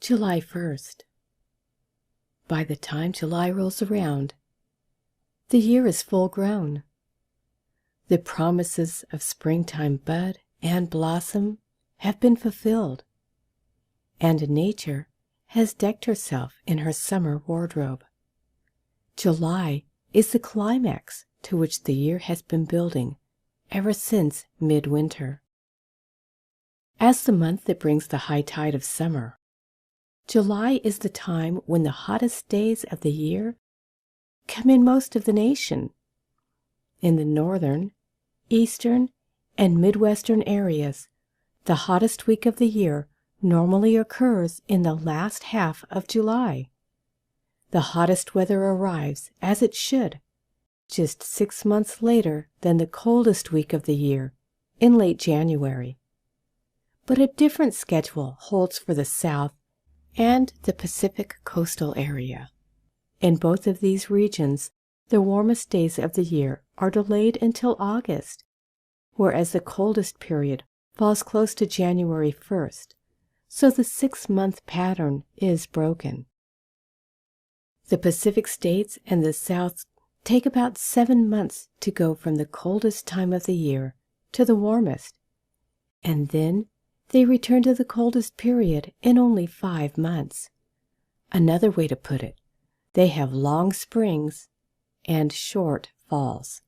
July 1st. By the time July rolls around, the year is full grown. The promises of springtime bud and blossom have been fulfilled, and nature has decked herself in her summer wardrobe. July is the climax to which the year has been building ever since midwinter. As the month that brings the high tide of summer, July is the time when the hottest days of the year come in most of the nation. In the northern, eastern, and midwestern areas, the hottest week of the year normally occurs in the last half of July. The hottest weather arrives, as it should, just 6 months later than the coldest week of the year, in late January. But a different schedule holds for the South and the Pacific coastal area. In both of these regions, the warmest days of the year are delayed until August, whereas the coldest period falls close to January 1st, so the 6-month pattern is broken. The Pacific states and the South take about 7 months to go from the coldest time of the year to the warmest, and then they return to the coldest period in only 5 months. Another way to put it, they have long springs and short falls.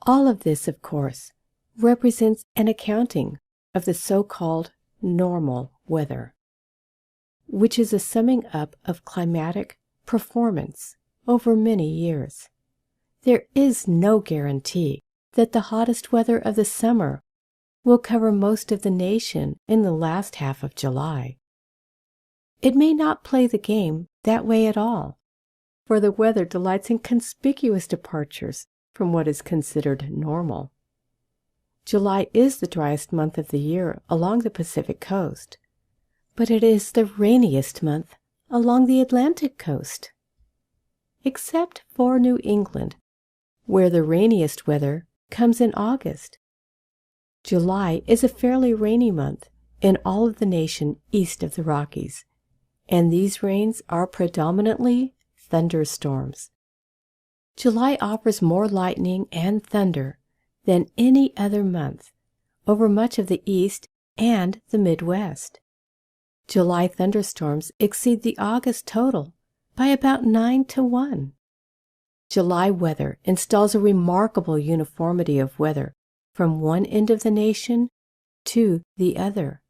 All of this, of course, represents an accounting of the so-called normal weather, which is a summing up of climatic performance over many years. There is no guarantee that the hottest weather of the summer will cover most of the nation in the last half of July. It may not play the game that way at all, for the weather delights in conspicuous departures from what is considered normal. July is the driest month of the year along the Pacific coast, but it is the rainiest month along the Atlantic coast, except for New England, where the rainiest weather comes in August. July is a fairly rainy month in all of the nation east of the Rockies, and these rains are predominantly thunderstorms. July offers more lightning and thunder than any other month over much of the East and the Midwest. July thunderstorms exceed the August total by about 9 to 1. July weather installs a remarkable uniformity of weather from one end of the nation to the other.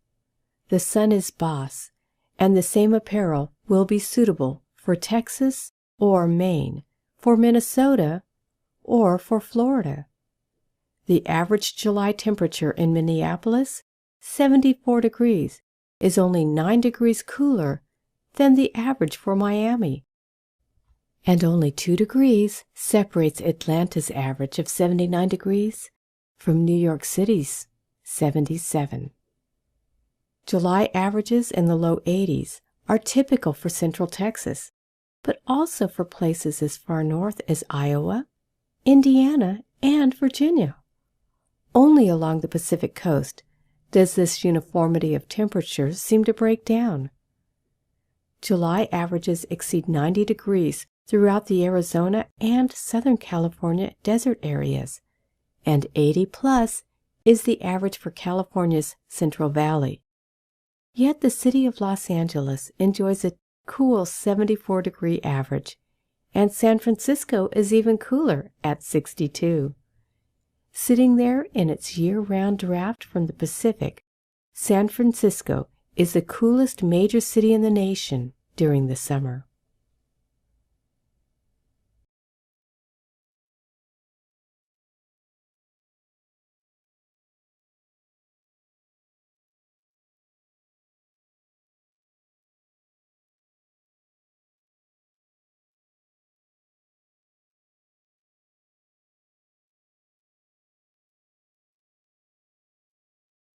The sun is boss, and the same apparel will be suitable for Texas or Maine, for Minnesota or for Florida. The average July temperature in Minneapolis, 74 degrees, is only 9 degrees cooler than the average for Miami. And only 2 degrees separates Atlanta's average of 79 degrees from New York City's 77. July averages in the low 80s are typical for Central Texas, but also for places as far north as Iowa, Indiana, and Virginia. Only along the Pacific coast does this uniformity of temperatures seem to break down. July averages exceed 90 degrees throughout the Arizona and Southern California desert areas, and 80 plus is the average for California's Central Valley. Yet the city of Los Angeles enjoys a cool 74-degree average, and San Francisco is even cooler at 62. Sitting there in its year-round draft from the Pacific, San Francisco is the coolest major city in the nation during the summer.